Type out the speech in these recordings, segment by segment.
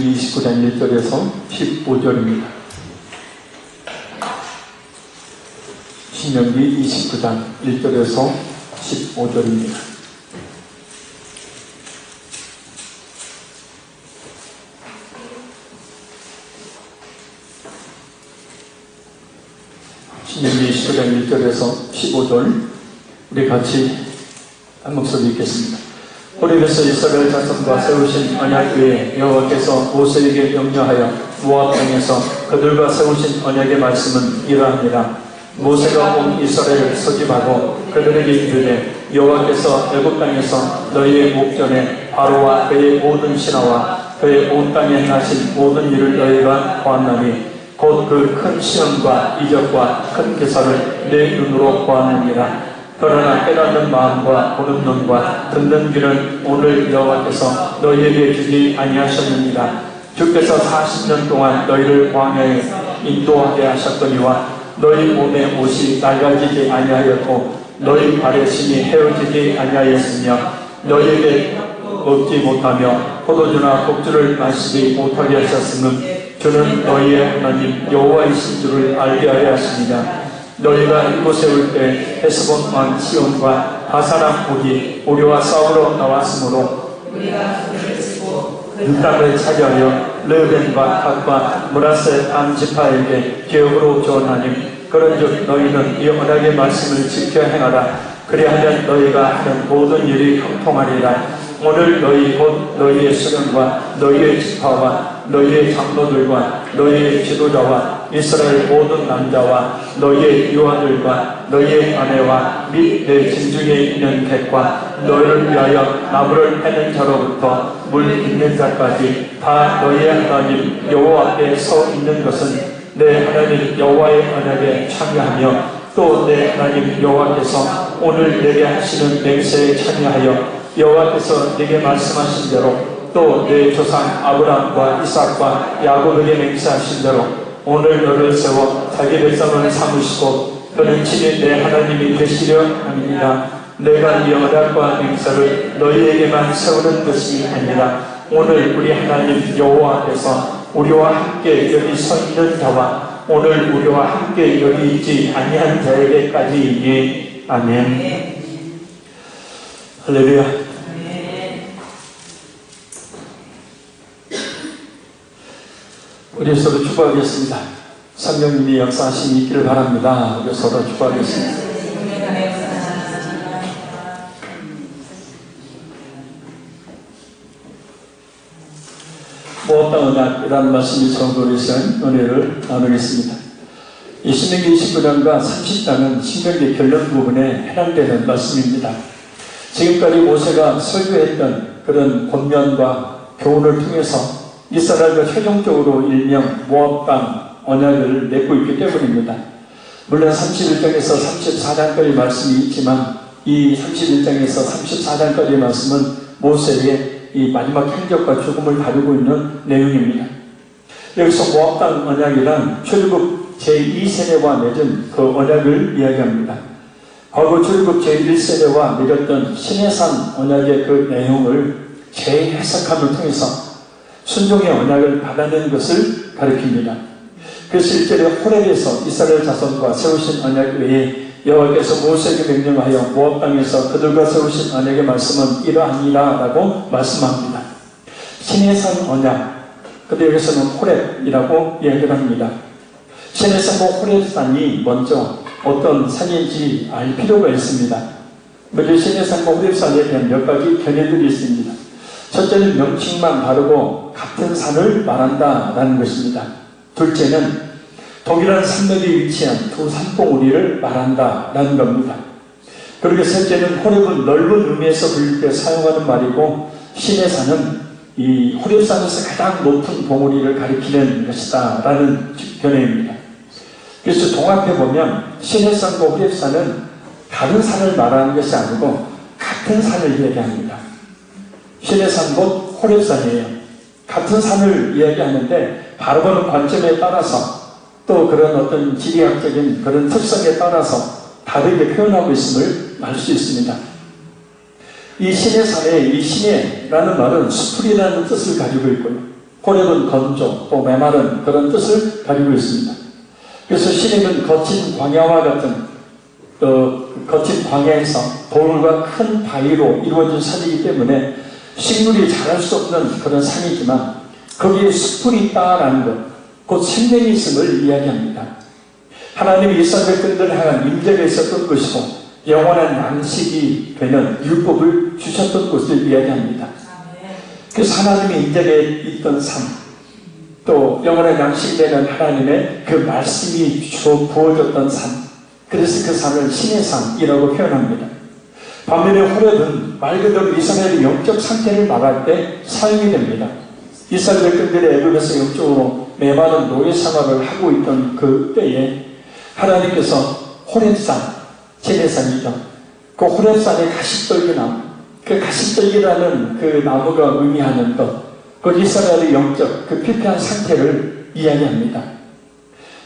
신명기 29장 1절에서 15절입니다. 신명기 29장 1절에서 15절입니다. 신명기 29장 1절에서 15절 우리 같이 한 목소리 읽겠습니다. 호렙에서 이스라엘 자손과 세우신 언약 위에 여호와께서 모세에게 명령하여 모압 땅에서 그들과 세우신 언약의 말씀은 이러하니라. 모세가 온 이스라엘을 소집하고 그들에게 이르되 여호와께서 애굽 땅에서 너희의 목전에 바로와 그의 모든 신하와 그의 온 땅에 행하신 모든 일을 너희가 보았나니 곧 그 큰 시험과 이적과 큰 기사를 내 눈으로 보았느니라. 그러나 깨닫는 마음과 보는 눈과 듣는 귀는 오늘 여호와께서 너희에게 주지 아니하셨느니라. 주께서 40년 동안 너희를 광야에 인도하게 하셨거니와 너희 몸의 옷이 낡아지지 아니하였고 너희 발의 심이 헤어지지 아니하였으며 너희에게 먹지 못하며 포도주나 독주를 마시지 못하게 하셨으면 주는 너희의 하나님 여호와이신 줄을 알게 하여 하십니다. 너희가 이곳에 올 때 헤스본 왕 시온과 바사람 고기 우리와 싸우러 나왔으므로 그 땅을 차지하여 르벤과 갓과 므낫세 반 지파에게 기업으로 준 하나님 그런즉 너희는 이 언약의 말씀을 지켜 행하라. 그리하면 너희가 하는 모든 일이 형통하리라. 오늘 너희 곧 너희의 수령과 너희의 지파와 너희의 장로들과 너희의 지도자와 이스라엘 모든 남자와 너희의 유아들과 너희의 아내와 및 내 진중에 있는 객과 너희를 위하여 나무를 패는 자로부터 물 빚는 자까지 다 너희의 하나님 여호와 앞에 서 있는 것은 내 하나님 여호와의 언약에 참여하며 또 내 하나님 여호와께서 오늘 내게 하시는 맹세에 참여하여 여호와께서 내게 말씀하신 대로 또 내 조상 아브라함과 이삭과 야곱에게 맹세하신 대로 오늘 너를 세워 자기 백성을 삼으시고 그는 친히 내 하나님이 되시려 함이니라. 내가 이 언약과 맹세를 너희에게만 세우는 것이 아니라 오늘 우리 하나님 여호와 앞에서 우리와 함께 여기 서 있는 자와 오늘 우리와 함께 여기 있지 아니한 자에게까지이니 아멘. 할렐루야. 우리 서로 축복하겠습니다. 성령님이 역사하심이 있기를 바랍니다. 우리 서로 축복하겠습니다. 모압 땅 언약이라는 말씀이 정도로 시간 은혜를 나누겠습니다. 이 신명기 29장과 30장은 신명기 결론 부분에 해당되는 말씀입니다. 지금까지 모세가 설교했던 그런 권면과 교훈을 통해서 이스라엘과 최종적으로 일명 모압 땅 언약을 맺고 있기 때문입니다. 물론 31장에서 34장까지 말씀이 있지만 이 31장에서 34장까지의 말씀은 모세의 이 마지막 행적과 죽음을 다루고 있는 내용입니다. 여기서 모압 땅 언약이란 출애굽 제2세대와 맺은 그 언약을 이야기합니다. 과거 출애굽 제1세대와 맺었던 시내산 언약의 그 내용을 재해석함을 통해서 순종의 언약을 받아낸 것을 가리킵니다. 그래서 실제로 호렙에서 이스라엘 자손과 세우신 언약 외에 여호와께서 모세에게 명령하여 모압 땅에서 그들과 세우신 언약의 말씀은 이러하니라 라고 말씀합니다. 시내산 언약, 근데 여기서는 호렙이라고 이야기를 합니다. 시내산과 호렙산이 먼저 어떤 산인지 알 필요가 있습니다. 먼저 시내산과 호렙산에 대한 몇 가지 견해들이 있습니다. 첫째는 명칭만 다르고 같은 산을 말한다라는 것입니다. 둘째는 동일한 산맥에 위치한 두 산봉우리를 말한다라는 겁니다. 그리고 셋째는 호렙은 넓은 의미에서 불릴 때 사용하는 말이고 시내산은 이 호렙산에서 가장 높은 봉우리를 가리키는 것이다 라는 견해입니다. 그래서 종합해보면 시내산과 호렙산은 다른 산을 말하는 것이 아니고 같은 산을 이야기합니다. 시내산 곧 호렙산이에요. 같은 산을 이야기하는데 바라보는 관점에 따라서 또 그런 어떤 지리학적인 그런 특성에 따라서 다르게 표현하고 있음을 알 수 있습니다. 이 시내산에 이 시내라는 말은 수풀이라는 뜻을 가지고 있고요. 호렙은 건조, 또 메마른 그런 뜻을 가지고 있습니다. 그래서 시내는 거친 광야와 같은 거친 광야에서 돌과 큰 바위로 이루어진 산이기 때문에 식물이 자랄 수 없는 그런 산이지만 거기에 숲풀이 있다라는 것, 곧 생명이 있음을 이야기합니다. 하나님이 이스라엘 백성들을 향한 임재가 있었던 것이고 영원한 양식이 되는 율법을 주셨던 것을 이야기합니다. 그래서 하나님의 임재가 있던 삶, 또 영원한 양식이 되는 하나님의 그 말씀이 부어졌던 삶, 그래서 그 삶을 신의 삶이라고 표현합니다. 반면에 호렙은 말 그대로 이스라엘의 영적 상태를 말할 때 사용이 됩니다. 이스라엘 백성들이 애굽에서 영적으로 메마른 노예 생활을 하고 있던 그 때에 하나님께서 호렙산, 제네산이죠. 그 호렙산의 가시떨기나무, 그 가시떨기라는 그 나무가 의미하는 것, 그 이스라엘의 영적 그 피폐한 상태를 이야기합니다.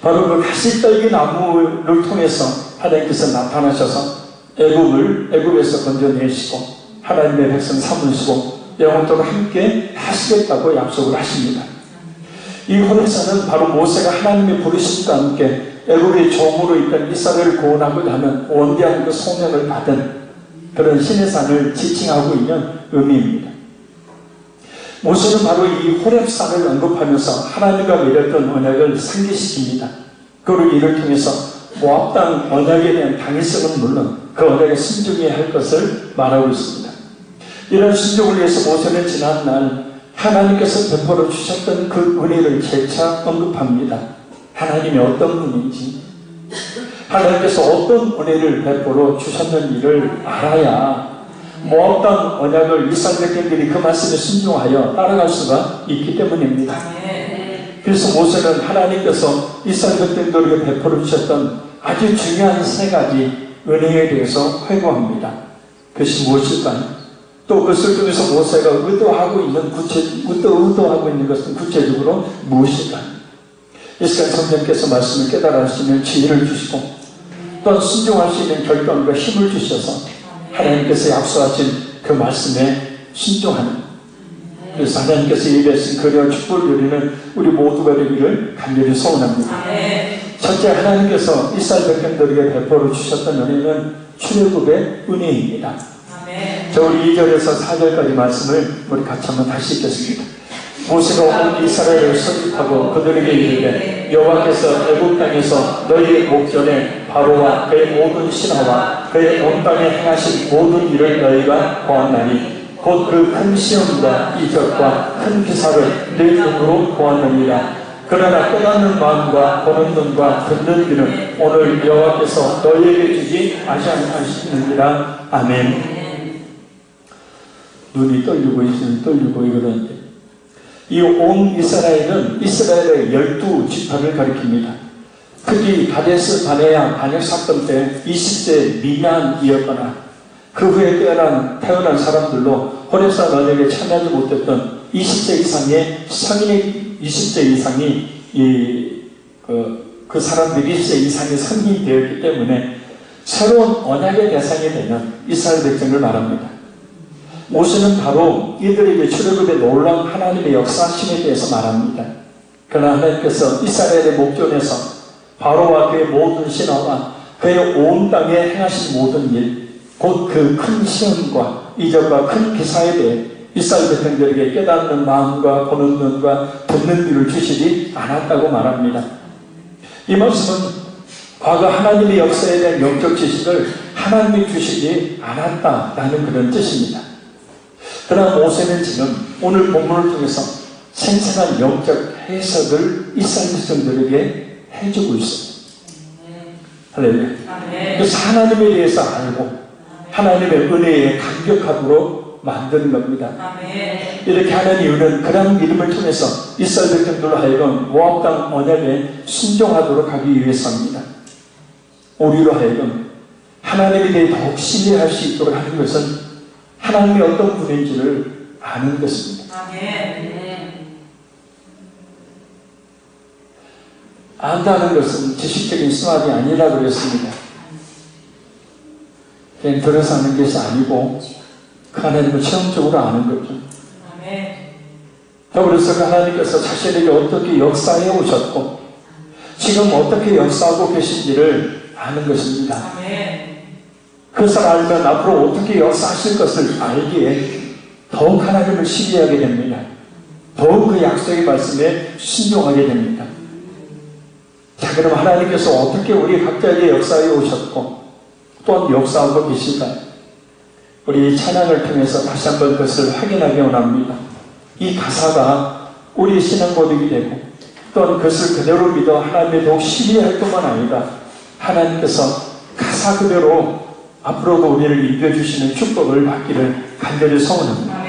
바로 그 가시떨기 나무를 통해서 하나님께서 나타나셔서 애굽에서 건져내시고 하나님의 백성 삼으시고 영원토록 함께 하시겠다고 약속을 하십니다. 이 호렙산은 바로 모세가 하나님의 부르심과 함께 애굽의 종으로 있던 이스라엘을 구원하고자 하는 원대한 그 소명을 받은 그런 신의 산을 지칭하고 있는 의미입니다. 모세는 바로 이 호렙산을 언급하면서 하나님과 맺었던 언약을 상기시킵니다. 그리고 이를 통해서 모압 땅 언약에 대한 당위성은 물론 그 언약에 순종해야 할 것을 말하고 있습니다. 이런 순종을 위해서 모세는 지난날 하나님께서 베풀어 주셨던 그 은혜를 재차 언급합니다. 하나님이 어떤 분인지, 하나님께서 어떤 은혜를 베풀어 주셨는지를 알아야 모압 땅 언약을 이스라엘 백성들이 그 말씀에 순종하여 따라갈 수가 있기 때문입니다. 그래서 모세는 하나님께서 이스라엘 백성들에게 베풀어 주셨던 아주 중요한 세 가지 은혜에 대해서 회고합니다. 그것이 무엇일까요? 또 그것을 통해서 모세가 의도하고 있는 것은 구체적으로 무엇일까요? 이 시간 성령께서 말씀을 깨달아 주시면 지혜를 주시고 또한 순종할 수 있는 결단과 힘을 주셔서 하나님께서 약속하신 그 말씀에 순종하는, 그래서 하나님께서 예배하신 그리와 축복을 누리는 우리 모두가 되기를 간절히 소원합니다. 첫째, 하나님께서 이스라엘 백성들에게 베풀어 주셨던 은혜는 출애굽의 은혜입니다. 자, 우리 2절에서 4절까지 말씀을 우리 같이 한번 다시 읽겠습니다. 모세가 온 이스라엘을 설립하고 그들에게 이르되 여호와께서 애굽 땅에서 너희의 목전에 바로와 그의 모든 신하와 그의 온 땅에 행하신 모든 일을 너희가 보았나니 곧 그 큰 시험과 이적과 큰 기사를 내 눈으로 보았느니라. 그러나 깨닫는 마음과 보는 눈과 듣는 귀는 오늘 여호와께서 너희에게 주지 아시느니라. 아멘. 눈이 떨리고 이러는데 이 온 이스라엘은 이스라엘의 12지파를 가리킵니다. 특히 가데스 바네아 반역 사건 때 20세 미만이었거나 그 후에 태어난 사람들로 호렙산 언약에 참여하지 못했던 20세 이상의 성인의 20세 이상이 그 사람들이 20세 이상의 성인이 되었기 때문에 새로운 언약의 대상이 되는 이스라엘 백성을 말합니다. 모세는 바로 이들에게 출애굽의 놀라운 하나님의 역사하심에 대해서 말합니다. 그러나 하나님께서 이스라엘의 목전에서 바로와 그의 모든 신하와 그의 온 땅에 행하신 모든 일, 곧 그 큰 시험과 이적과 큰 기사에 대해 이스라엘 백성들에게 깨닫는 마음과 보는 눈과 듣는 귀를 주시지 않았다고 말합니다. 이 말씀은 과거 하나님의 역사에 대한 영적 지식을 하나님이 주시지 않았다라는 그런 뜻입니다. 그러나 모세는 지금 오늘 본문을 통해서 생생한 영적 해석을 이스라엘 백성들에게 해주고 있습니다. 할렐루야. 그래서 하나님에 대해서 알고 하나님의 은혜에 감격하도록 만드는 겁니다. 이렇게 하는 이유는 그런 믿음을 통해서 이스라엘 백성들로 하여금 모압 땅 언약에 순종하도록 하기 위해서입니다. 우리로 하여금 하나님에 대해 더욱 신뢰할 수 있도록 하는 것은 하나님이 어떤 분인지를 아는 것입니다. 안다는 것은 지식적인 수학이 아니라고 그랬습니다. 그냥 들어서 하는 것이 아니고 그 하나님을 체험적으로 아는 거죠. 더불어서 하나님께서 자신에게 어떻게 역사해 오셨고 지금 어떻게 역사하고 계신지를 아는 것입니다. 그것을 알면 앞으로 어떻게 역사하실 것을 알기에 더욱 하나님을 신뢰하게 됩니다. 더욱 그 약속의 말씀에 순종하게 됩니다. 자, 그럼 하나님께서 어떻게 우리 각자에게 역사해 오셨고 또한 역사하고 계실까요? 우리 찬양을 통해서 다시 한번 그것을 확인하기 원합니다. 이 가사가 우리의 신앙 고백이 되고 또한 그것을 그대로 믿어 하나님의 더욱 신뢰할 뿐만 아니라 하나님께서 가사 그대로 앞으로도 우리를 인도해주시는 축복을 받기를 간절히 소원합니다.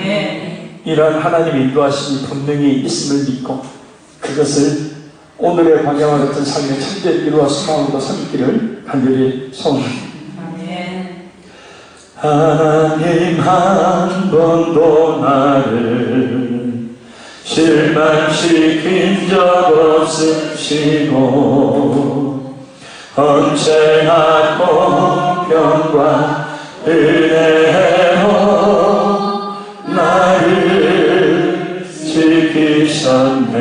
이러한 하나님의 인도하심이 분명히 있음을 믿고 그것을 오늘의 광야와 같은 삶의 참된 이루어 소망으로 삼기를 간절히 소원합니다. 하나님 한 번도 나를 실망시킨 적 없으시고 언제나 공평과 은혜로 나를 지키셨네.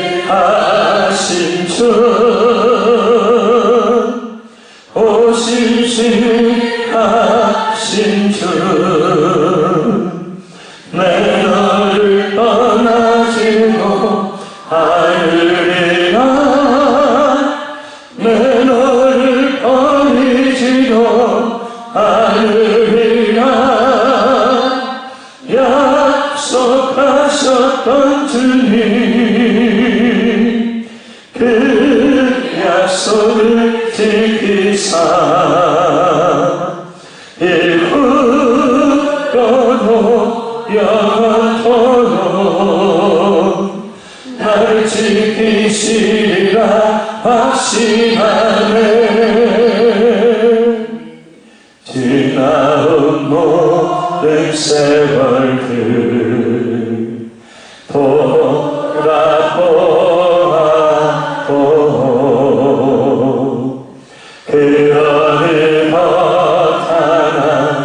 오신실하신 주 오신실하신 주 내 너를 떠나지도 않으리라 내 너를 버리지도 않으리라 약속하셨던 주님 그 약속을 지키사 일후도록 영원토록 나를 지키시리라 확신하네. 지나온 모든 세월들 돌아보아도 그러는 것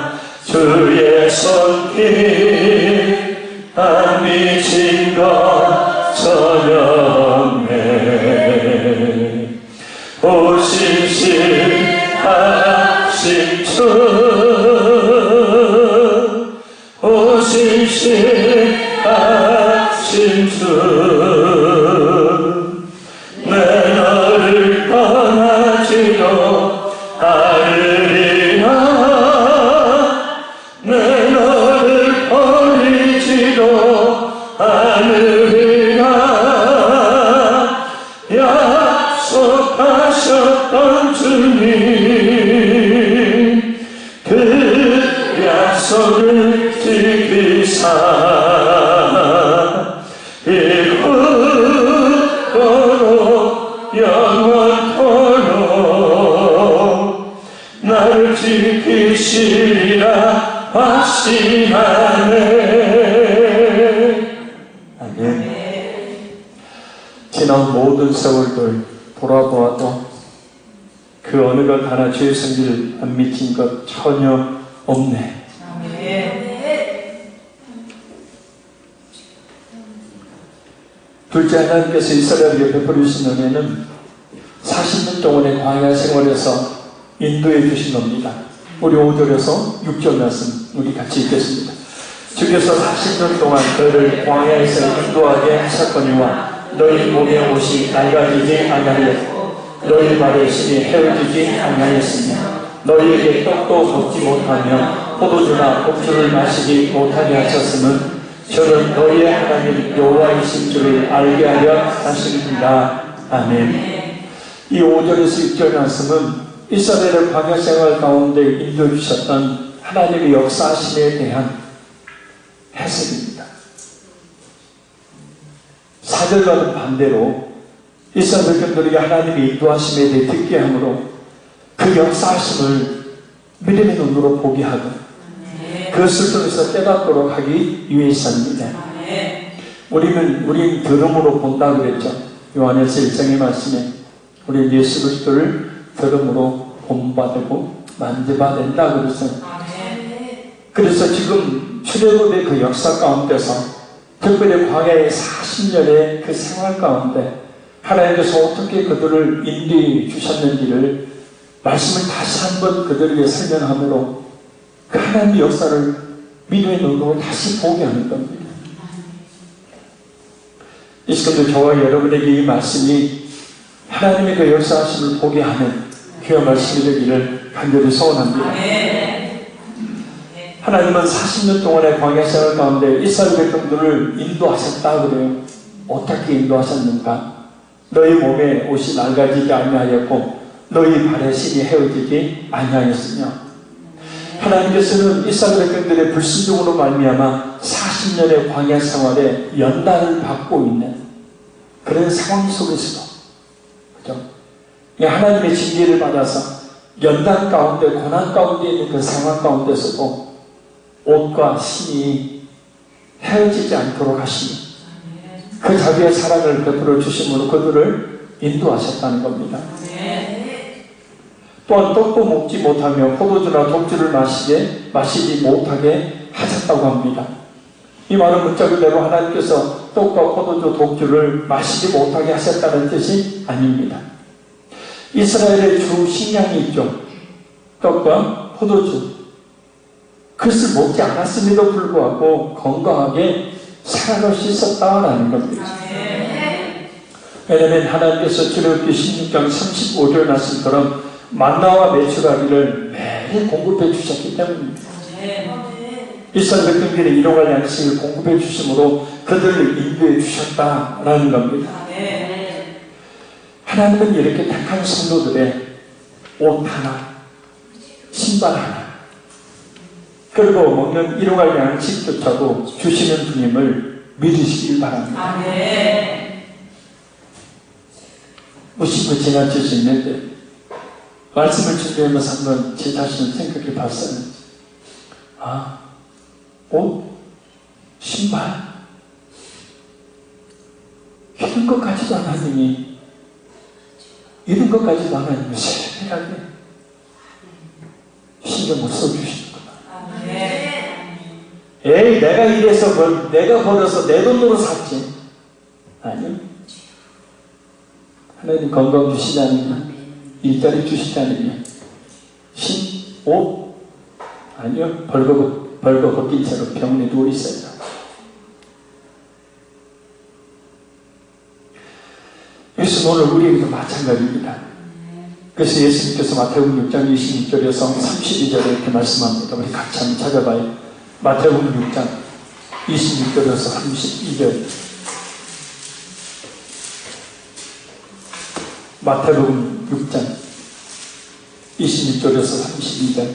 하나 주의 손길 안 미친 것 전혀 없네. 오신실하신 주 오신실하신 주 내 너를 떠나지도 않으리라 내 너를 버리지도 않으리라 약속하셨던 주님 그 약속을 지키사 일후도록 영원토록 나를 지키시리라 확신하네. 아멘. 지난 모든 세월들 돌아보아도 그 어느 것 하나 주의 성질을 안 미친 것 전혀 없네. 둘째, 하나님께서 이스라엘에게 베풀으신 은혜는 40년 동안의 광야 생활에서 인도해 주신 겁니다. 우리 5절에서 6절 말씀 우리 같이 읽겠습니다. 주께서 40년 동안 너희를 광야에서 인도하게 하셨거니와 너희 몸의 옷이 낡아지지 아니하였고 너희 발의 신이 헤어지지 아니하였으며 너희에게 떡도 먹지 못하며 포도주나 곡주를 마시지 못하게 하셨음은 저는 너희의 하나님 여호와이신 줄을 알게 하려 하십니다. 아멘. 이 5절에서 6절 말씀은 이스라엘의 광야 생활 가운데 인도해 주셨던 하나님의 역사심에 대한 해석입니다. 4절과는 반대로 이스라엘 백성들에게 하나님의 인도하심에 대해 듣게 하므로 그 역사심을 믿음의 눈으로 보게 하고 그것을 통해서 깨닫도록 하기 위해서입니다. 우린 들음으로 본다 그랬죠. 요한에서 1장의 말씀에 우리 예수 그리스도를 들음으로 본받고 만져봐야 된다 그랬어요. 그래서 지금 출애굽의 그 역사 가운데서 특별히 광야의 40년의 그 생활 가운데 하나님께서 어떻게 그들을 인도해 주셨는지를 말씀을 다시 한번 그들에게 설명함으로 그 하나님의 역사를 믿음의 눈으로 다시 보게 하는 겁니다. 이 시간도 저와 여러분에게 이 말씀이 하나님의 그 역사하심을 보게 하는 귀한 말씀이 되기를 간절히 소원합니다. 하나님은 40년 동안의 광야 생활 가운데 이스라엘 백성들을 인도하셨다 그래요. 어떻게 인도하셨는가? 너희 몸에 옷이 낡아지지 아니하였고 너희 발에 신이 헤어지지 아니하였으며 하나님께서는 이스라엘 백성들의 불순종으로 말미암아 40년의 광야 생활에 연단을 받고 있는 그런 상황 속에서도 그죠? 하나님의 징계를 받아서 연단 가운데 고난 가운데 있는 그 상황 가운데서도 옷과 신이 헤어지지 않도록 하시니 그 자기의 사랑을 베풀어 주심으로 그들을 인도하셨다는 겁니다. 또한 떡도 먹지 못하며 포도주나 독주를 마시지 못하게 하셨다고 합니다. 이 말은 문자 그대로 하나님께서 떡과 포도주, 독주를 마시지 못하게 하셨다는 뜻이 아닙니다. 이스라엘의 주 식량이 있죠. 떡과 포도주. 그것을 먹지 않았음에도 불구하고 건강하게 살아갈 수 있었다라는 겁니다. 왜냐하면 하나님께서 출애굽기 16장 35절 말씀처럼 만나와 메추라기를 매일 공급해 주셨기 때문입니다. 이스라엘 백성들이 일용할 양식을 공급해 주심으로 그들을 인도해 주셨다라는 겁니다. 하나님은 이렇게 택한 성도들의 옷 하나, 신발 하나, 그리고 먹는 일용할 양식조차도 주시는 주님을 믿으시길 바랍니다. 무심코 지나칠 수 있는데 말씀을 준비하면서 한번 제 자신을 생각해 봤어요. 옷, 신발 이런 것까지도 하나님이 이런 것까지도 하나님이 세밀하게 신경을 써주시는구나. 에이 내가 이래서 내가 벌어서 내 돈으로 샀지. 아니요. 하나님 건강 주시다니요, 일자리 주시다니요, 옷 아니요, 벌거 벗긴 채로 병원에 누워 있어요. 그래서 오늘 우리에게도 마찬가지입니다. 그래서 예수님께서 마태복음 6장 26절에서 32절에 이렇게 말씀합니다. 우리 같이 한번 찾아봐요. 마태복음 6장 26절에서 32절. 마태복음 6장 26절에서 32절.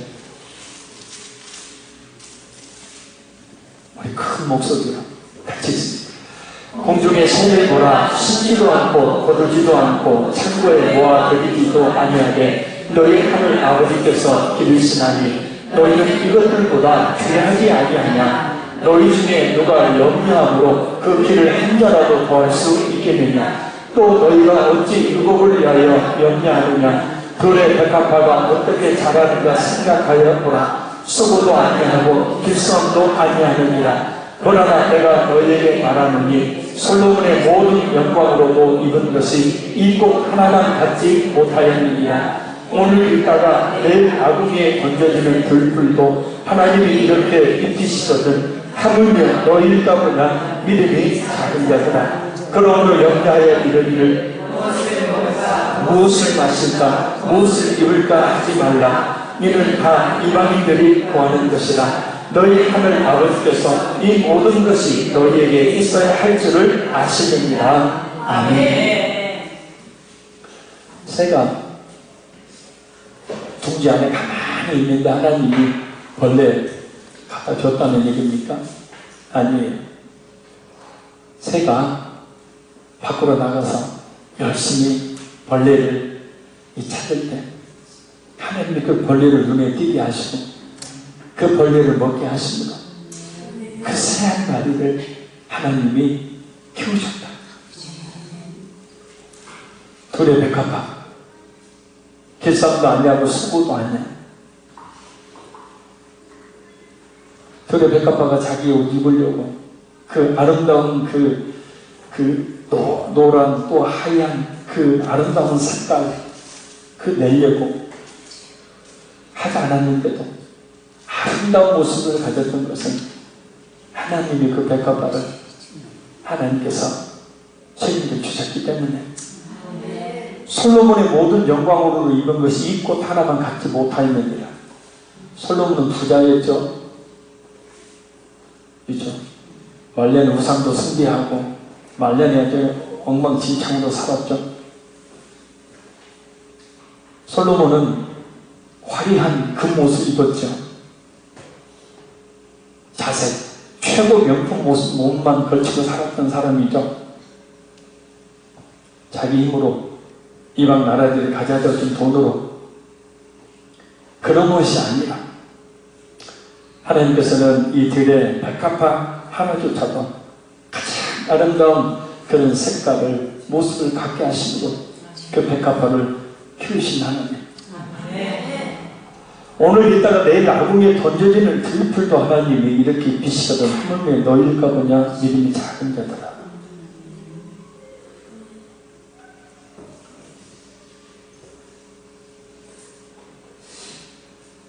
우리 큰 목소리로 같이 읽습니다. 공중에 새를 보라. 심지도 않고 거두지도 않고 창고에 모아 들이기도 아니하게 너희 하늘 아버지께서 기르시나니 너희는 이것들보다 귀하지 아니하냐? 너희 중에 누가 염려함으로 그 길을 한 자라도 더할 수 있겠느냐? 또 너희가 어찌 율곡을 위하여 염려하느냐? 들의 백합화가 어떻게 자라는가 생각하여 보라. 수고도 아니하고 길쌈도 아니하느니라. 그러나 내가 너희에게 말하노니 솔로몬의 모든 영광으로도 입은 것이 이 곡 하나만 갖지 못하였느니라. 오늘 읽다가 내일 아궁이에 던져지는 들풀도 하나님이 이렇게 입히시거든 하물며 너희일까보다 믿음이 작은 자들아. 그러므로 염려하여 이르기를 무엇을 마실까 무엇을 입을까 하지 말라. 이는 다 이방인들이 구하는 것이라. 너희 하늘 아버지께서 이 모든 것이 너희에게 있어야 할 줄을 아시느니라. 아멘. 새가 둥지 안에 가만히 있는데 하나님이 벌레 갖다 줬다는 얘기입니까? 아니에요. 새가 밖으로 나가서 열심히 벌레를 찾을 때 하나님이 그 벌레를 눈에 띄게 하시고 그 벌레를 먹게 하십니다. 그 새 한 마리를 하나님이 키우셨다. 둘의 백합화, 길쌈도 아니하고 수고도 아니야. 둘의 백합화가 자기 옷 입으려고 그 아름다운 노란 또 하얀 그 아름다운 색깔 내려고 하지 않았는데도 아름다운 모습을 가졌던 것은 하나님이 그 백합화를 하나님께서 책임져 주셨기 때문에 솔로몬의 모든 영광으로 입은 것이 이 꽃 하나만 갖지 못하였느니라. 솔로몬은 부자였죠. 그렇죠? 말년 우상도 숭배하고 말년에 아주 엉망진창으로 살았죠. 솔로몬은 화려한 금옷을 입었죠. 자색, 최고 명품 몸만 걸치고 살았던 사람이죠. 자기 힘으로 이방 나라들이 가져다 준 돈으로. 그런 것이 아니라 하나님께서는 이 들의 백합화 하나조차도 가장 아름다운 그런 색깔을, 모습을 갖게 하시고 그 백합화를 키우신 하나님. 오늘 있다가 내일 아궁이에 던져지는 들풀도 하나님이 이렇게 입히시거든 하물며 너희일까 보냐 믿음이 작은 자들아.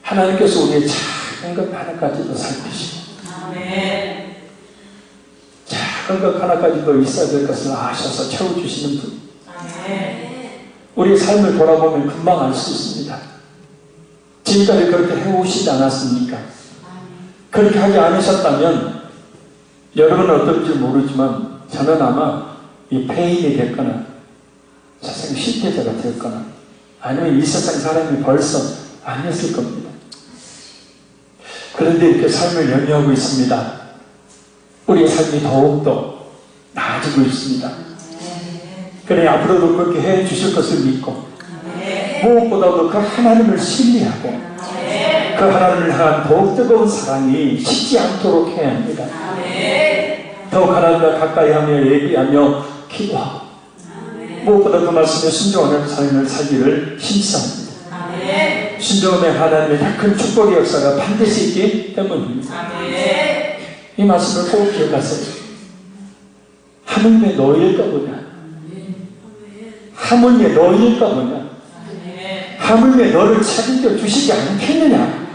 하나님께서 우리의 작은 것 하나까지도 살피시고 작은 것 하나까지도 있어야 될 것을 아셔서 채워주시는 분. 우리의 삶을 돌아보면 금방 알 수 있습니다. 지금까지 그렇게 해오시지 않았습니까? 그렇게 하지 않으셨다면 여러분은 어떨지 모르지만 저는 아마 이 폐인이 됐거나 세상 실패자가 되었거나 아니면 이 세상 사람이 벌써 아니었을 겁니다. 그런데 이렇게 삶을 영위하고 있습니다. 우리의 삶이 더욱더 나아지고 있습니다. 그러니 앞으로도 그렇게 해 주실 것을 믿고 무엇보다도 그 하나님을 신뢰하고 그 하나님을 향한 더욱 뜨거운 사랑이 식지 않도록 해야 합니다. 더욱 하나님과 가까이 하며 예비하며 기도하고 무엇보다 그 말씀에 순종하는 삶을 살기를 힘써합니다. 순종하면 하나님의 큰 축복의 역사가 반드시 있기 때문입니다. 이 말씀을 꼭 기억하세요. 하물며 너희일까 보냐. 하물며 너희일까 보냐. 하물며 너를 책임져 주시지 않겠느냐.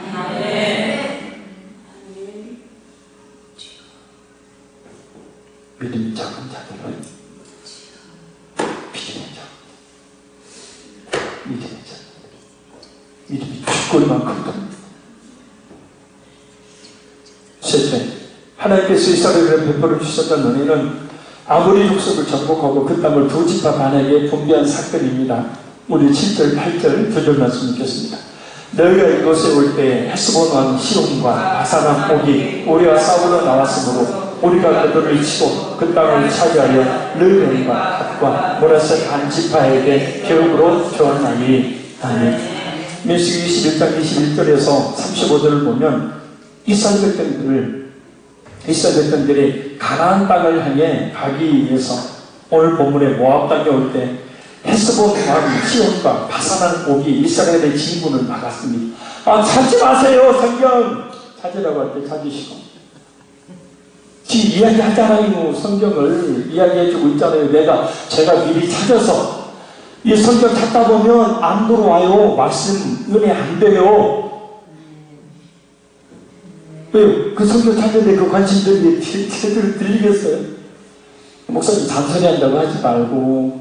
믿음이 작은 자들은 믿음이 죽을만큼 큽니다. 셋째, 하나님께서 이스라엘에 베풀어 주셨던 은혜는 아무리 족속을 정복하고 그 땅을 두 지파 반에게 분배한 사건입니다. 우리 7절, 8절 두 절 말씀 읽겠습니다. 너희가 이곳에 올 때 헤스본 왕 시온과 바산 왕 옥이 우리와 싸우러 나왔으므로 우리가 그들을 치고 그 땅을 차지하여 르벤과 갓과 모레셋 한 지파에게 교육으로 주었나니. 아멘. 민수기 21장 21절에서 35절을 보면 이스라엘 백성들이 가나안 땅을 향해 가기 위해서 오늘 본문에 모압 땅에 올 때 헤스본 왕 시온과 바산 왕 옥이 이스라엘의 진군을 막았습니다. 찾지 마세요. 성경 찾으라고 할 때 찾으시고 지금 이야기하잖아요. 성경을 이야기해주고 있잖아요. 제가 미리 찾아서 이 성경 찾다 보면 안 들어와요. 말씀 은혜 안 돼요. 왜요? 그 성경 찾는데 그 관심들이 제대로 들리겠어요? 목사님 잔소리 한다고 하지 말고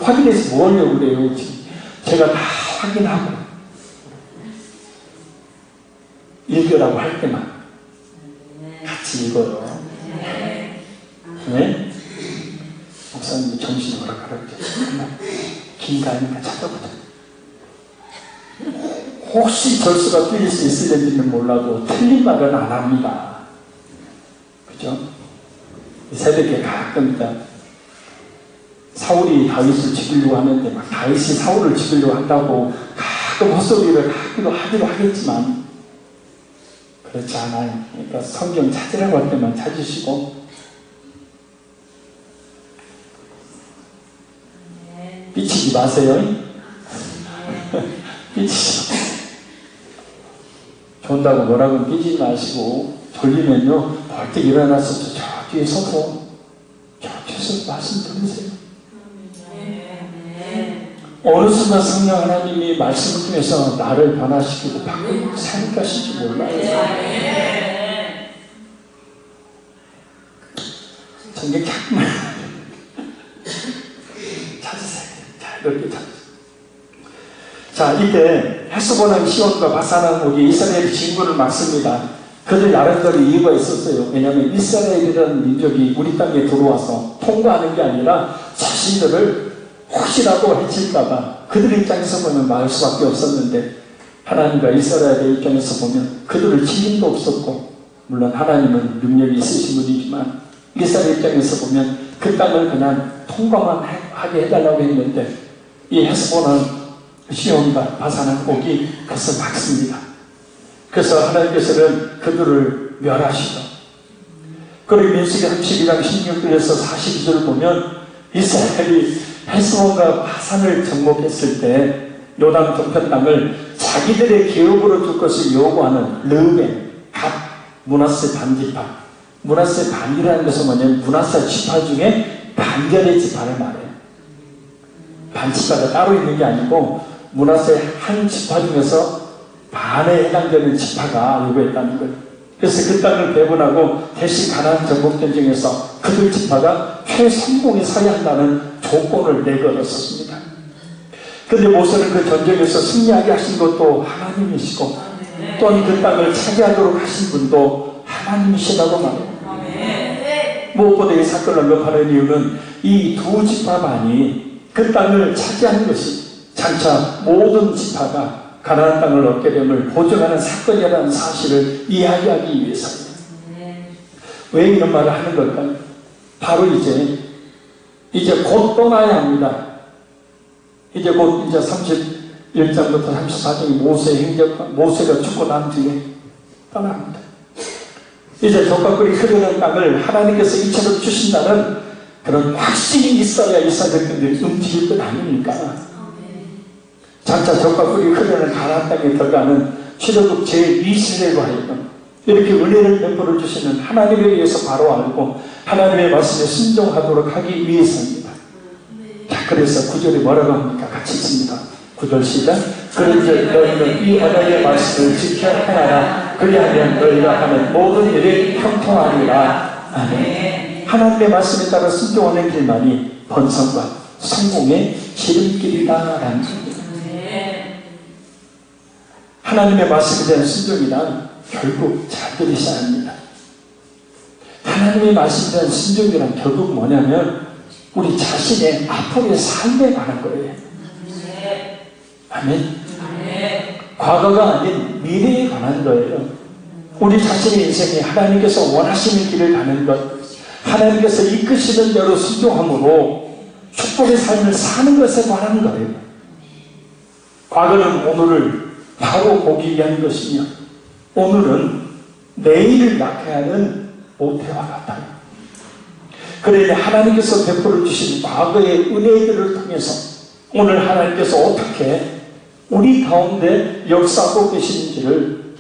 확인해서 뭐 하려고 그래요? 제가 다 확인하고 읽으라고 할 때만 같이 읽어요. 네? 목사님이 정신이 오락가락 긴가 아닌가 찾아보자. 혹시 절수가 틀릴 수 있을지는 몰라도 틀린 말은 안 합니다. 그죠? 새벽에 가끔 사울이 다윗을 죽이려고 하는데 막 다윗이 사울을 죽이려고 한다고 가끔 헛소리를 하기도 하겠지만 그렇지 않아요. 그러니까 성경 찾으라고 할 때만 찾으시고 삐치지 마세요. 삐치지 마세요. 본다고 뭐라고 끼지 마시고 졸리면요 벌떡 일어나서 저 뒤에 서서 저 뒤에서 말씀 들으세요. 어느 순간 성령 하나님이 말씀을 통해서 나를 변화시키고 바꾸고 생각하실지 몰라요. 전개 정말 찾으세요. 자, 이렇게 찾으세요. 자, 이때 헤스본은 시온과 바산은 오기 이스라엘이 진군을 막습니다. 그들 나름대로 이유가 있었어요. 왜냐하면 이스라엘이라는 민족이 우리 땅에 들어와서 통과하는 게 아니라 자신들을 혹시라도 해칠까봐 그들 입장에서 보면 막을 수밖에 없었는데, 하나님과 이스라엘의 입장에서 보면 그들을 칠 힘도 없었고, 물론 하나님은 능력이 있으신 분이지만 이스라엘 입장에서 보면 그 땅을 그냥 통과만 하게 해달라고 했는데, 이 헤스본은 시온과 바산은 오기 그것을 막습니다. 그래서 하나님께서는 그들을 멸하시죠. 그리고 민수기 32장 16절에서 42절을 보면 이스라엘이 헤스본과 바산을 정복했을 때 요단 동편 땅을 자기들의 기업으로 줄 것을 요구하는 르우벤, 갓, 므낫세 반지파. 므낫세 반이라는 것은 뭐냐면 므낫세 지파 중에 반절의 지파를 말해요. 반지파가 따로 있는 게 아니고 므낫세 한 지파 중에서 반에 해당되는 지파가 요구했다는 거예요. 그래서 그 땅을 배분하고 대신 가나안 정복 전쟁에서 그들 지파가 최선봉에 서야 한다는 조건을 내걸었었습니다. 그런데 모세는 그 전쟁에서 승리하게 하신 것도 하나님이시고, 또한 그 땅을 차지하도록 하신 분도 하나님이시라고 말해요. 무엇보다 이 사건을 언급하는 이유는 이 두 지파 반이 그 땅을 차지하는 것이 장차 모든 지파가 가나안 땅을 얻게 됨을 보증하는 사건이라는 사실을 이야기하기 위해서입니다. 왜 이런 말을 하는 걸까요? 바로 이제 곧 떠나야 합니다. 이제 곧 31장부터 34장이 모세의 행적과 모세가 죽고 난 뒤에 떠납니다. 이제 적과꿀이 흐르는 땅을 하나님께서 이처럼 주신다는 그런 확신이 있어야 이스라엘 백성들이 움직일 것 아닙니까? 장차 적과 꿀이 흐르는 가나안 땅에 들어가는 출애굽 제2세대로 하여금 이렇게 은혜를 베풀어 주시는 하나님에 의해서 바로 알고 하나님의 말씀에 순종하도록 하기 위해서입니다. 자, 그래서 9절에 뭐라고 합니까? 같이 읽습니다. 9절 시작. 그런즉 너희는 이 언약의 말씀을 지켜야 하라. 그리하면 너희가 하는 모든 일에 형통하리라. 아멘. 하나님의 말씀에 따라 순종하는 길만이 번성과 성공의 지름길이다라는 겁니다. 하나님의 말씀에 대한 순종이란 결국 잘 들으셔야 합니다. 하나님의 말씀에 대한 순종이란 결국 뭐냐면 우리 자신의 앞으로의 삶에 관한 거예요. 아멘. 과거가 아닌 미래에 관한 거예요. 우리 자신의 인생에 하나님께서 원하시는 길을 가는 것, 하나님께서 이끄시는 대로 순종함으로 축복의 삶을 사는 것에 관한 거예요. 과거는 오늘을 바로 보기 위한 것이며 오늘은 내일을 낙해하는 모태와 같아요. 그러니 하나님께서 베풀어 주신 과거의 은혜들을 통해서 오늘 하나님께서 어떻게 우리 가운데 역사하고 계시는지를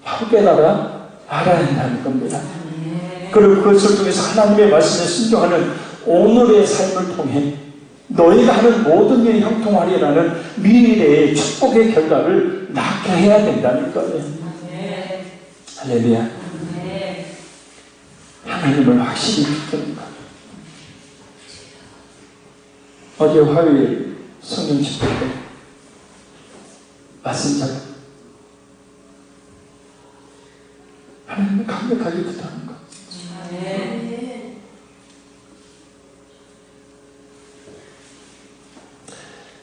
바로 깨달아 알아야 한다는 겁니다. 그리고 그것을 통해서 하나님의 말씀에 순종하는 오늘의 삶을 통해 너희가 하는 모든 일이 형통하리라는 미래의 축복의 결과를 낳게 해야 된다는 거예요. 할렐루야. 하나님을 확실히 믿는 것. 어제 화요일 성령 집회 때 말씀자가 하나님을 강력하게 붙드는 것.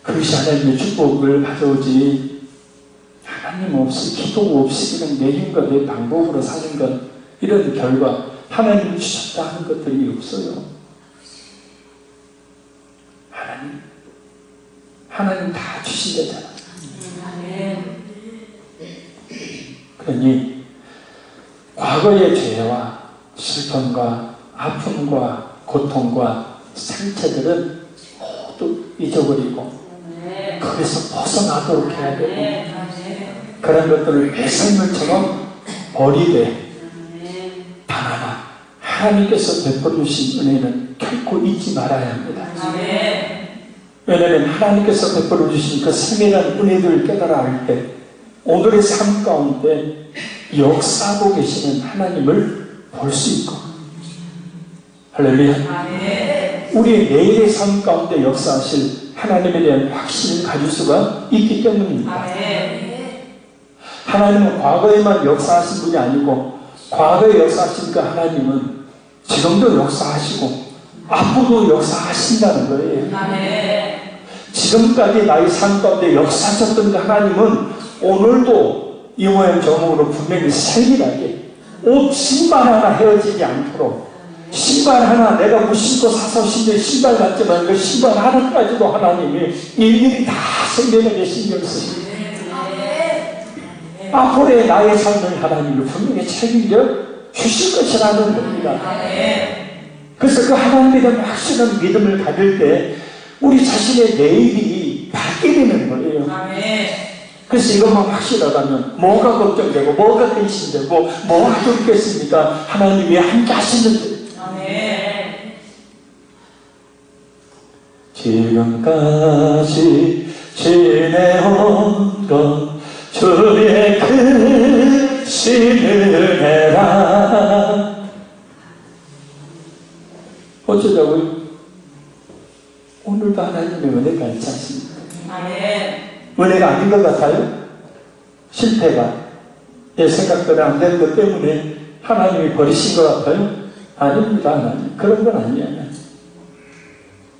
그것이 하나님의 축복을 가져오지 하나님 없이 기도 없이 그냥 내 힘과 내 방법으로 사는 것, 이런 결과 하나님이 주셨다 하는 것들이 없어요. 하나님 다 주신다잖아. 그러니 과거의 죄와 슬픔과 아픔과 고통과 상처들은 모두 잊어버리고 그 거기서 벗어나도록 해야 되고 그런 것들을 내 삶을처럼 버리되 단 하나 하나님께서 베풀어 주신 은혜는 결코 잊지 말아야 합니다. 왜냐하면 하나님께서 베풀어 주신 그 생명한 은혜들을 깨달아 할 때 오늘의 삶 가운데 역사하고 계시는 하나님을 볼 수 있고 할렐루야. 우리의 내일의 삶 가운데 역사하실 하나님에 대한 확신을 가질 수가 있기 때문입니다. 하나님은 과거에만 역사하신 분이 아니고 과거에 역사하신 그 하나님은 지금도 역사하시고 앞으로도 역사하신다는 거예요. 지금까지 나의 삶 가운데 역사하셨던 그 하나님은 오늘도 이 모양 저 모양으로 분명히 세밀하게 옷 신발 하나 헤어지지 않도록 신발 하나 내가 뭐 신고 사서 신는 신발 같지만 그 신발 하나까지도 하나님이 일일이 다 생명하게 신경 쓰십니다. 앞으로의 나의 삶을 하나님이 분명히 책임져 주실 것이라는 겁니다. 그래서 그 하나님에 대한 확실한 믿음을 가질 때 우리 자신의 내일이 밝게 되는 거예요. 그래서 이것만 확실하다면 뭐가 걱정되고 뭐가 근심되고 뭐가 두렵겠습니까? 하나님이 함께 하시는데 지금까지 지내온 것 주의 크신 은혜라. 어쩌자고요? 오늘도 하나님의 은혜가 있지 않습니까? 은혜가 아닌 것 같아요? 실패가 내 생각대로 안 되는 것 때문에 하나님이 버리신 것 같아요? 아닙니다. 하나님 그런 건 아니에요.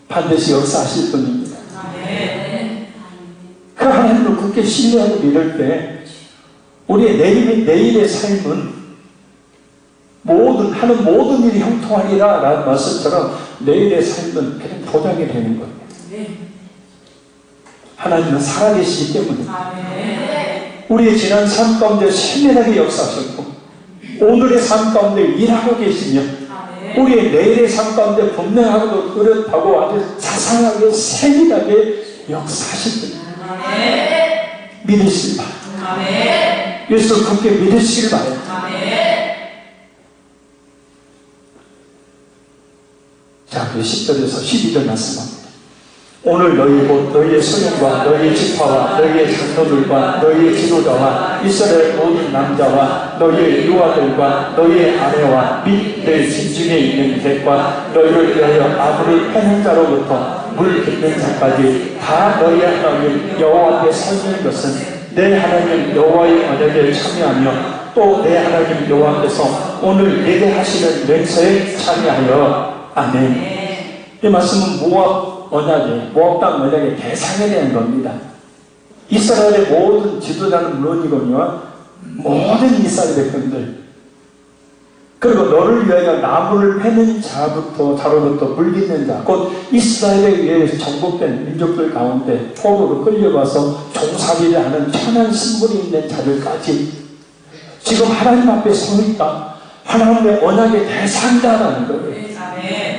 반드시 역사하실 분입니다. 그 하나님을 굳게 신뢰하고 믿을 때 우리의 내일의 삶은 하는 모든 일이 형통하리라 라는 말씀처럼 내일의 삶은 그냥 보장이 되는 거예요. 하나님은 살아계시기 때문에 우리의 지난 삶 가운데 세밀하게 역사하셨고 오늘의 삶 가운데 일하고 계시며 우리의 내일의 삶 가운데 분명하고도 뚜렷하고 아주 자상하게 세밀하게 역사하실 때 믿으시길 바랍니다. 예수를 그렇게 믿으시길 바랍니다. 자, 그 10절에서 12절 말씀합니다. 오늘 너희의 소령과 너희의 지파와 너희의 장로들과 너희의 지도자와 이스라엘 모든 남자와 너희의 유아들과 너희의 아내와 및 너희 진중에 있는 객과 너희를 위하여 아브를 패는 자로부터 물 깃는 자까지 다 너희의 하나님 여호와 앞에 서 있는 것은 내 하나님 여호와의 언약에 참여하며 또 내 하나님 여호와께서 오늘 내게 하시는 맹세에 참여하여 아멘. 이 말씀은 모압 모압 땅 언약의 대상에 대한 겁니다. 이스라엘의 모든 지도자는 물론이거니와 모든 이스라엘 백성들 그리고 너를 위하여 나무를 패는 자로부터 물깃는 자 곧 이스라엘에 의해 정복된 민족들 가운데 포로로 끌려가서 종살이를 하는 천한 신분이 있는 자들까지 지금 하나님 앞에 서 있다. 하나님의 언약의 대상자라는 거예요.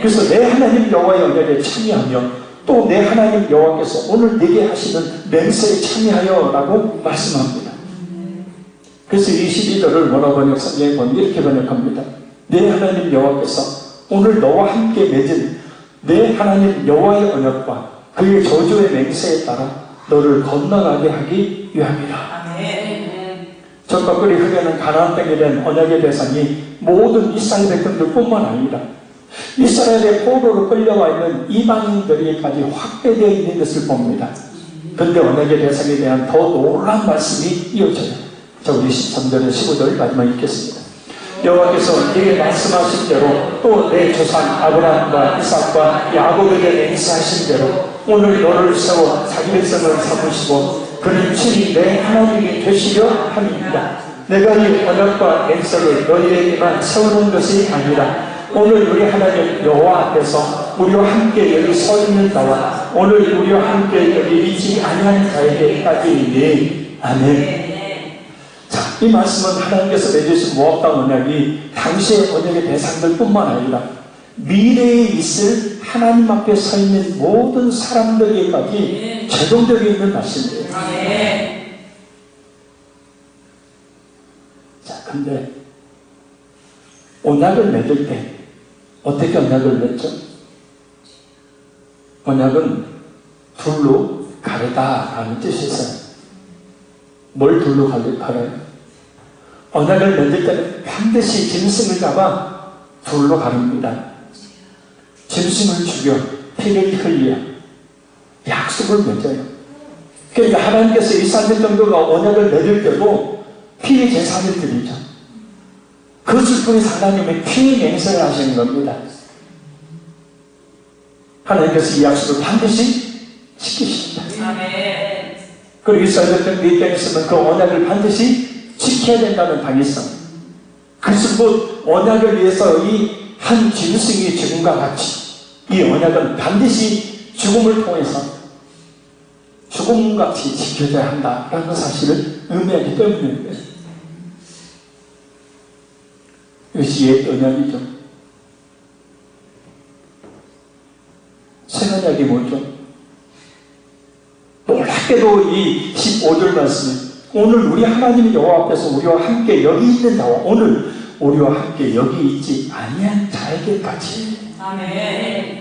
그래서 내 하나님 여호와의 언약에 참여하며 또 내 하나님 여호와께서 오늘 내게 하시는 맹세에 참여하여 라고 말씀합니다. 그래서 이 12절을 원어 번역 성경에 보면 이렇게 번역합니다. 내 하나님 여호와께서 오늘 너와 함께 맺은 내 하나님 여호와의 언약과 그의 저주의 맹세에 따라 너를 건너가게 하기 위함이라. 적과 꿀이 흐르는 가나안 땅에 대한 언약의 대상이 모든 이스라엘 백성들뿐만 아니라 이스라엘의 포로로 끌려와 있는 이방인들에게까지 확대되어 있는 것을 봅니다. 그런데 언약의 대상에 대한 더 놀라운 말씀이 이어져요. 자, 우리 13절에 15절 마지막 읽겠습니다. 여호와께서 네게 말씀하신 대로 또 내 조상 아브라함과 이삭과 야곱에게 맹세하신 대로 오늘 너를 세워 자기 백성을 삼으시고 그는 친히 내 하나님이 되시려 함입니다. 내가 이 언약과 맹세를 너희에게만 세우는 것이 아니라 오늘 우리 하나님 여호와 앞에서 우리와 함께 여기 서 있는 자와 오늘 우리와 함께 여기 있지 아니한 자에게까지이니 아멘. 자, 이 말씀은 하나님께서 내주신 모압 땅 언약이 당시의 언약의 대상들뿐만 아니라 미래에 있을 하나님 앞에 서 있는 모든 사람들에게까지 제동력이 있는 말씀이에요. 자, 근데 언약을 맺을 때 어떻게 언약을 맺죠? 언약은 둘로 가르다라는 뜻이 있어요. 뭘 둘로 가려요? 언약을 맺을 때는 반드시 짐승을 잡아 둘로 가릅니다. 짐승을 죽여 피를 흘려 약속을 맺어요. 그러니까 하나님께서 이 3년 정도가 언약을 맺을 때도 피의 제사를 드리죠. 그것을 통해서 하나님의 피의 맹세를 하시는 겁니다. 하나님께서 이 약속을 반드시 지키십니다. 아멘. 그리고 이스라엘 백성 이 땅에서는 그 언약을 반드시 지켜야 된다는 당위성. 그래서 곧 언약을 위해서 이 한 짐승이 죽음과 같이 이 언약은 반드시 죽음을 통해서 죽음같이 지켜져야 한다라는 사실을 의미하기 때문입니다. 이것이 옛 언약이죠. 새 언약이 뭐죠? 놀랍게도 이 15절 말씀이 오늘 우리 하나님 여호와 앞에서 우리와 함께 여기 있는 자와 오늘 우리와 함께 여기 있지 아니한 자에게까지. 아멘.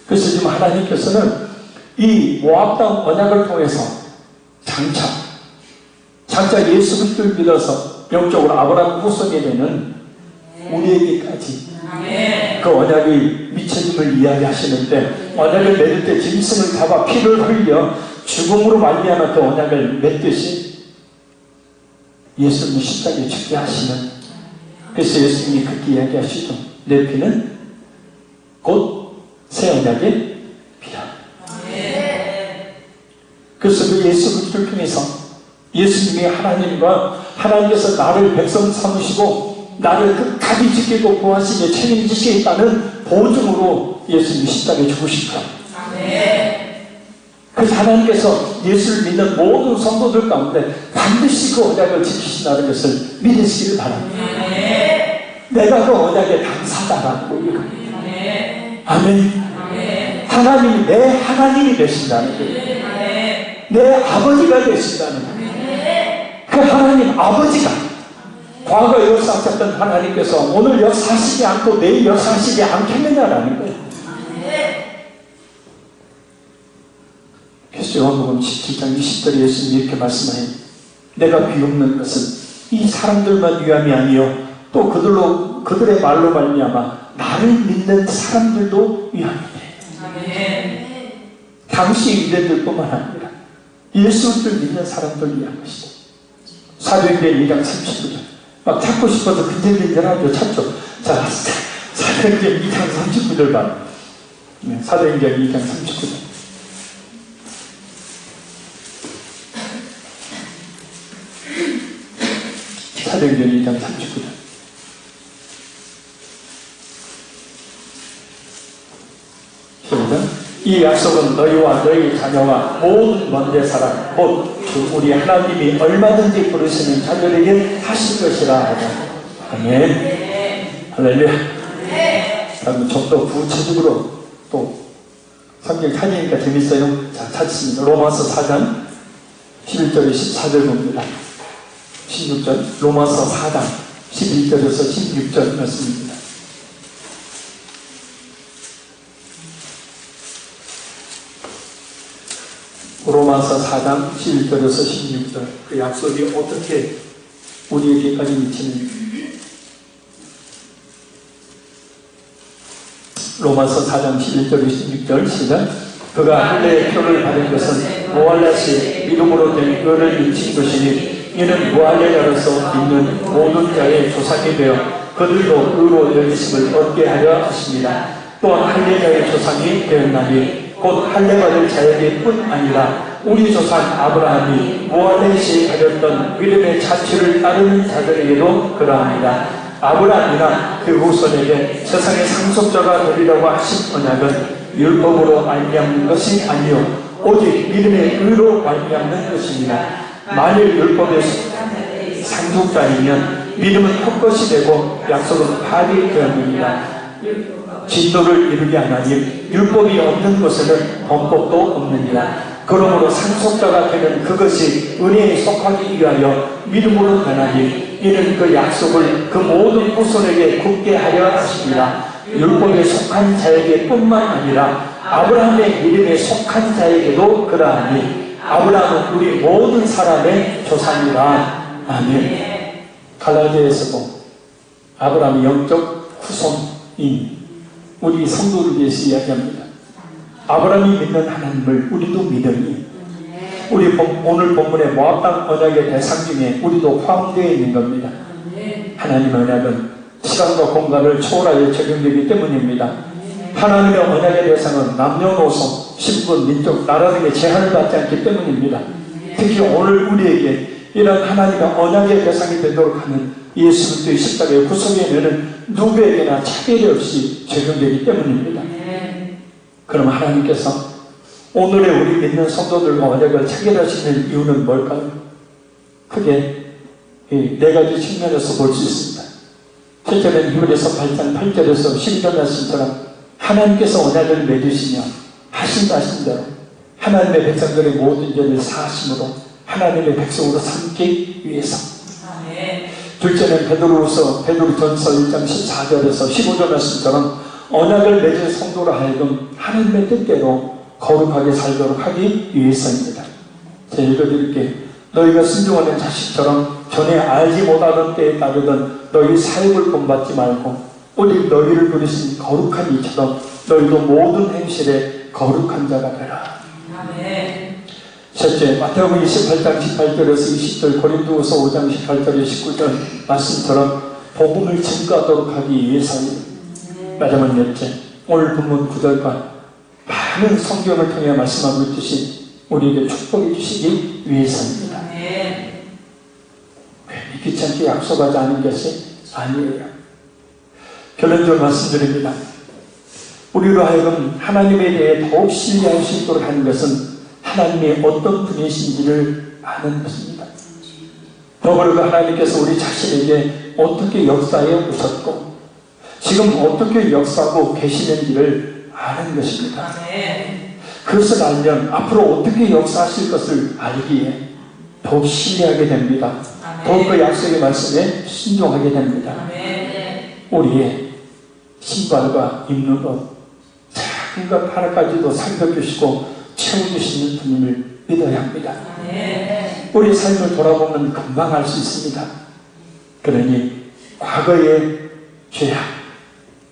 그래서 지금 하나님께서는 이 모압 땅 언약을 통해서 장차 예수 그리스도를 믿어서 영적으로 아브라함 후손이 되는 우리에게까지 그 언약이 미쳐짐을 이야기하시는데, 언약을 맺을 때 짐승을 잡아 피를 흘려 죽음으로 말미암아 그 언약을 맺듯이 예수님이 십자가에 죽게 하시는, 그래서 예수님이 그렇게 이야기하시죠. 내 피는 곧 새 언약의 피다. 그래서 그 예수 그리스도를 통해서 예수님이 하나님께서 나를 백성 삼으시고 나를 끝까지 지키고 구하시며 책임지시겠다는 보증으로 예수님이 십자가에 죽으십니다. 그래서 하나님께서 예수를 믿는 모든 성도들 가운데 반드시 그 언약을 지키신다는 것을 믿으시기를 바랍니다. 내가 그 언약의 당사자라는 거예요. 아멘. 하나님이 내 하나님이 되신다는 거예요. 내 아버지가 되신다는 거예요. 그 하나님 아버지가 과거 역사하셨던 하나님께서 오늘 역사하시지 않고 내일 역사하시지 않겠느냐라는 거예요. 그래서 요한복음 17장 20절에 예수님이 이렇게 말씀하여요. 내가 비웃는 것은 이 사람들만 위함이 아니요 또 그들의 말로 말미암아 나를 믿는 사람들도 위함이네. 당시 유대인들뿐만 아니라 예수를 믿는 사람들 위한 것이다. 사도행전 2장 39절. 막 찾고 싶어서 근질근질하죠. 찾죠. 자, 사도행전 2장 39절 봐. 사도행전 2장 39절. 사도행전 2장 39절. 이 약속은 너희와 너희 자녀와 모든 먼데 사람 곧 우리 하나님이 얼마든지 부르시는 자녀에게 하실 것이라 하자. 아멘. 할렐루야. 다음은 좀 더 구체적으로 또 성경 찾으니까 재밌어요. 자, 찾습니다. 로마서 4장 11절에 14절 봅니다. 16절 로마서 4장 11절에서 16절 말씀입니다. 로마서 4장 11절에서 16절 그 약속이 어떻게 우리에게까지 미치는지. 로마서 4장 11절 16절 시작. 그가 할례의 표를 받은 것은 무할례시 믿음으로 된 의를 미친 것이니 이는 무할례자로서 믿는 모든 자의 조상이 되어 그들도 의로 여기심을 얻게 하려 하십니다. 또한 할례자의 조상이 되었나니 곧 할례받을 자에게 뿐 아니라 우리 조상 아브라함이 무할례시 가졌던 믿음의 자취를 따르는 자들에게도 그러합니다. 아브라함이나 그 후손에게 세상의 상속자가 되리라고 하신 언약은 율법으로 말미암는 것이 아니요 오직 믿음의 의로 말미암는 것입니다. 만일 율법의 상속자이면 믿음은 헛것이 되고 약속은 파기되었느니라. 진노를 이루게 하나님, 율법이 없는 곳에는 범법도 없느니라. 그러므로 상속자가 되는 그것이 은혜에 속하기 위하여 믿음으로 하나님, 이는 그 약속을 그 모든 후손에게 굳게 하려 하십니다. 율법에 속한 자에게 뿐만 아니라 아브라함의 믿음에 속한 자에게도 그러하니 아브라함은 우리 모든 사람의 조상이라. 아멘. 갈라디아에서도 아브라함의 영적 후손인 우리 성도를 위해서 이야기합니다. 아브라함이 믿는 하나님을 우리도 믿으니 우리 오늘 본문의 모압 땅 언약의 대상 중에 우리도 포함되어 있는 겁니다. 하나님의 언약은 시간과 공간을 초월하여 적용되기 때문입니다. 하나님의 언약의 대상은 남녀노소, 신분, 민족, 나라 등의 제한을 받지 않기 때문입니다. 특히 오늘 우리에게 이런 하나님의 언약의 대상이 되도록 하는 예수 그리스도의 십자가의 구속의 은혜는 누구에게나 차별이 없이 적용되기 때문입니다. 그럼 하나님께서 오늘의 우리 믿는 성도들과 언약을 체결하시는 이유는 뭘까요? 크게 네 가지 측면에서 볼 수 있습니다. 첫째는 히브리서 8장 8절에서 12절 말씀처럼 하나님께서 언약을 맺으시며 하신 대로 하나님의 백성들의 모든 죄를 사하심으로 하나님의 백성으로 삼기 위해서. 둘째는 베드로전서 1장 14절에서 15절 말씀처럼 언약을 맺은 성도로 하여금 하나님의 뜻대로 거룩하게 살도록 하기 위해서입니다. 제가 읽어드릴게요. 너희가 순종하는 자식처럼 전에 알지 못하던 때에 따르던 너희 사역을 본받지 말고 오직 너희를 부르신 거룩한 이처럼 너희도 모든 행실에 거룩한 자가 되라. 셋째, 마태복음 28장 18절에서 20절, 고린도후서 5장 18절에 19절 말씀처럼 복음을 증거하도록 하기 위해서입니다. 마지막 넷째, 오늘 본문 9절과 많은 성경을 통해 말씀하고 있듯이 우리에게 축복해 주시기 위해서입니다. 믿기지 않게 약속하지 않은 것이 아니에요. 결론적으로 말씀드립니다. 우리로 하여금 하나님에 대해 더욱 신뢰할 수 있도록 하는 것은 하나님이 어떤 분이신지를 아는 것입니다. 더불어 하나님께서 우리 자신에게 어떻게 역사해 오셨고 지금 어떻게 역사하고 계시는지를 아는 것입니다. 그것을 알면 앞으로 어떻게 역사하실 것을 알기에 더욱 신뢰하게 됩니다. 더욱 그 약속의 말씀에 순종하게 됩니다. 우리의 신발과 입는 옷 작은 것 하나까지도 살펴주시고 채워주시는 주님을 믿어야 합니다. 우리 삶을 돌아보면 금방 알 수 있습니다. 그러니 과거의 죄악,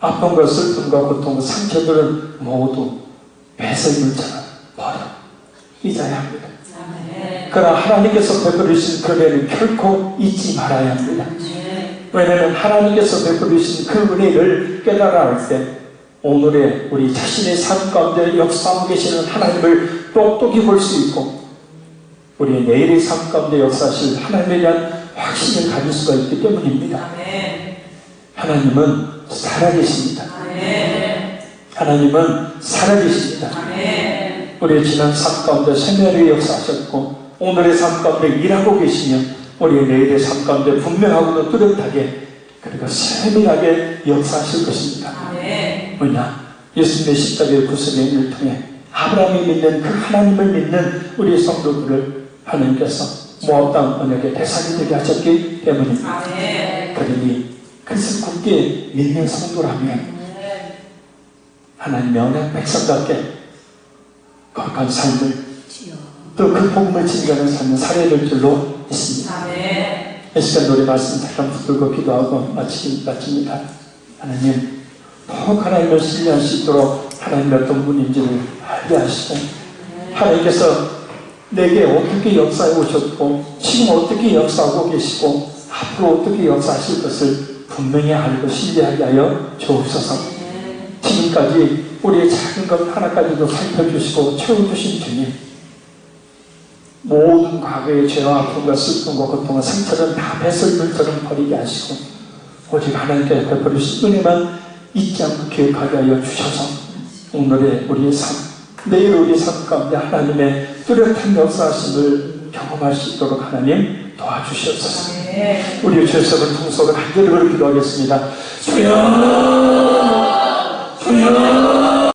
아픔과 슬픔과 고통, 상처들은 모두 배설물처럼 버려 잊어야 합니다. 그러나 하나님께서 베풀으신 그 은혜는 결코 잊지 말아야 합니다. 왜냐하면 하나님께서 베풀으신 그 은혜를 깨달아 알 때 오늘의 우리 자신의 삶 가운데 역사하고 계시는 하나님을 똑똑히 볼 수 있고 우리의 내일의 삶 가운데 역사하실 하나님에 대한 확신을 가질 수가 있기 때문입니다. 하나님은 살아계십니다. 하나님은 살아계십니다. 우리의 지난 삶 가운데 세밀하게 역사하셨고 오늘의 삶 가운데 일하고 계시며 우리의 내일의 삶 가운데 분명하고도 뚜렷하게 그리고 세밀하게 역사하실 것입니다. 왜냐? 예수님의 십자가의 구속의 일을 통해 아브라함이 믿는 그 하나님을 믿는 우리 성도들을 하나님께서 모압 땅 언약의 대상이 되게 하셨기 때문입니다. 그러니 그것을 굳게 믿는 성도라면 하나님의 언약 백성답게 거룩한 삶을 또 그 복음을 증거하는 삶을 살아야 될 줄로 믿습니다. 이 시간 노래 말씀 잠깐 붙들고 기도하고 마칩니다. 하나님 더욱 하나님을 신뢰할 수 있도록 하나님의 어떤 분인지를 알게 하시고 하나님께서 내게 어떻게 역사해 오셨고 지금 어떻게 역사하고 계시고 앞으로 어떻게 역사하실 것을 분명히 알고 신뢰하게 하여 주옵소서. 지금까지 우리의 작은 것 하나까지도 살펴주시고 채워주신 주님, 모든 과거의 죄와 아픔과 슬픔과 고통과 상처는 다 배설물처럼 버리게 하시고 오직 하나님께서 베풀으신 은혜만 잊지 않고 기억하게 하여 주셔서 오늘의 우리의 삶, 내일 우리의 삶 가운데 하나님의 뚜렷한 역사하심을 경험할 수 있도록 하나님 도와주시옵소서. 우리의 죄 썩은 통속을 간절히 기도하겠습니다. 주여 주여